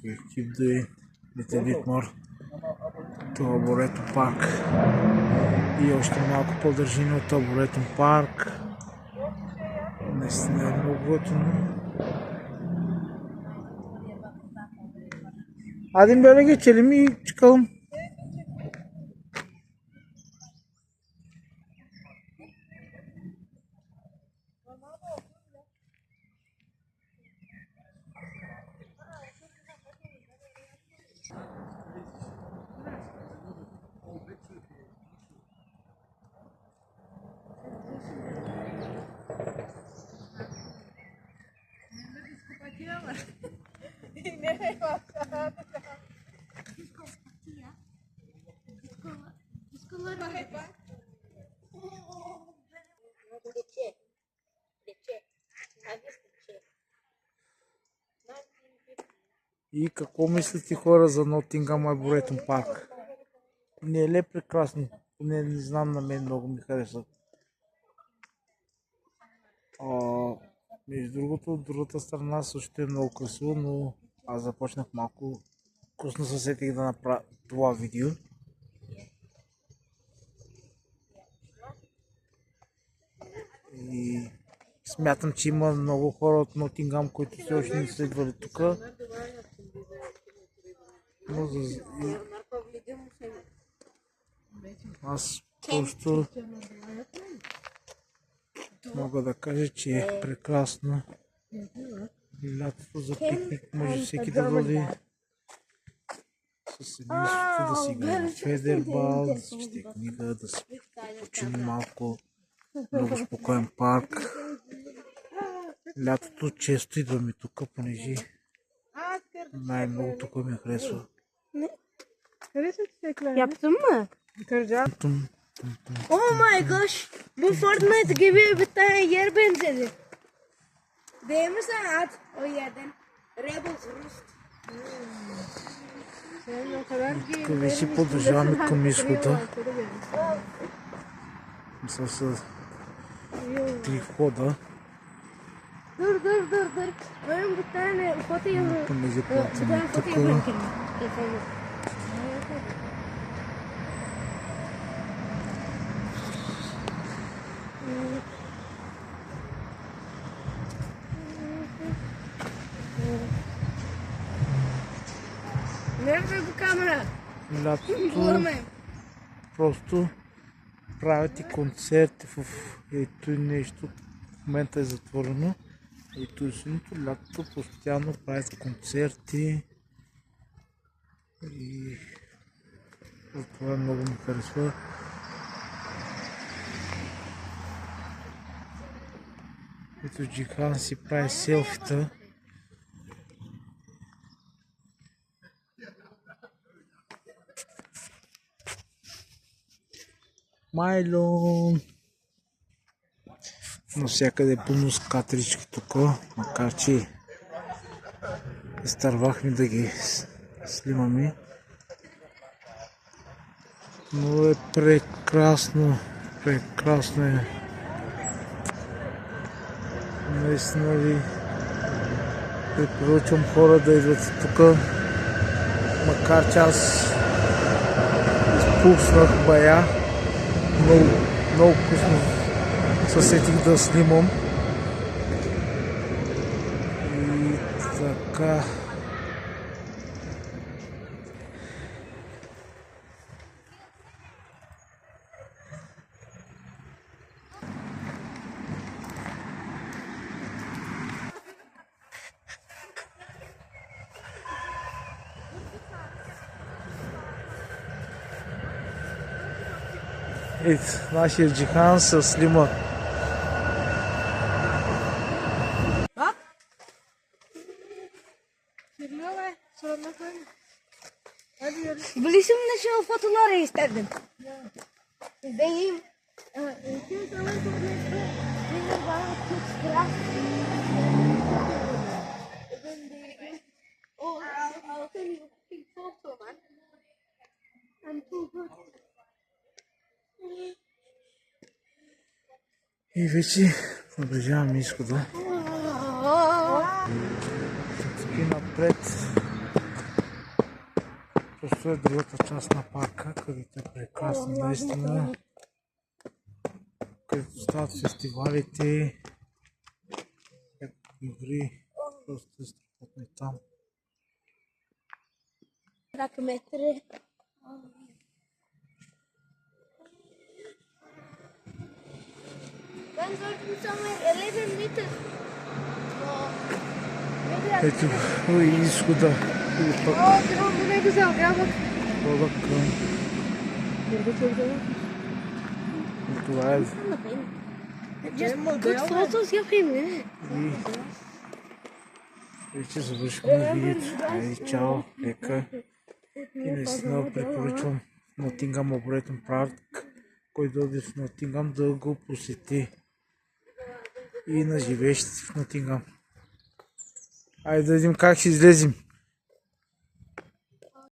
Keep doing little bit more. Това Борето парк. И още малко по-държини от това Боретон парк. Наистина е много готино. Адим белеге, чели ми чекалам. И какво мислите, хора, за Нотингъм и Боретон парк? Не е ли прекрасно? Не знам, на мен много ми харесва. Между другото, от другата страна също е много красиво, но аз започнах малко късно се сетих да направя това видео. И смятам, че има много хора от Нотингъм, които все още не са идвали тук. Но аз просто мога да кажа, че е прекрасно. Лятото за пикник може всеки да дойде със семейството, да си играе на федербал, да си чете книга, да си почине малко. Много спокоен парк. Лятото често идваме тук, понеже най-много тук ми харесва. Yaptın mı? Oh my gosh. Bu Fortnite gibi bir tane yer benzedi. Değil mi sen at o yerden? Rebels Roost. Тук вече продължаваме към изхода. С 3 входа. Dur. Benim bir tane foto yapıyorum. Понеже платим тук. Nerede bu kamera? Лятото просто правите концерти в ето и нещо. В момента е затворено. Ето и синото лятото постоянно правят концерти. И това много ми харесва. Ето Джихан си прави селфита. Майлон! Навсякъде пълно с катерички тук, макар че изтървахме да ги снимаме. Но е прекрасно е. Наистина ви препоръчвам хора да идват тук, макар че аз изпуснах бая. Много вкусно се сетих да снимам. И така. Ето, нашия Джихан се снима. Bilişim de şu fotoğrafları isterdim. Benim kim zaman benim bana çok sıra. I'll tell you a big photo, man. I'm too good. И вече продължаваме изхода. Стъпки напред. Това е другата част на парка, където е прекрасно, наистина. Където стават фестивалите, игри, просто е страхотно и там. Ракметре. Dann sollten wir mal 11 Meter. Ето и изхода. И пък Bu ne güzel ya bak. хода към. И това е. Just good photos yapayım ne? И вече завършваме видеото. Айде, чао, лека. И наистина препоръчвам Нотингъм Арборетъм парк, който дойде в Нотингъм да го посети. И на живеещите в Нотингъм. Айде да видим как ще излезем.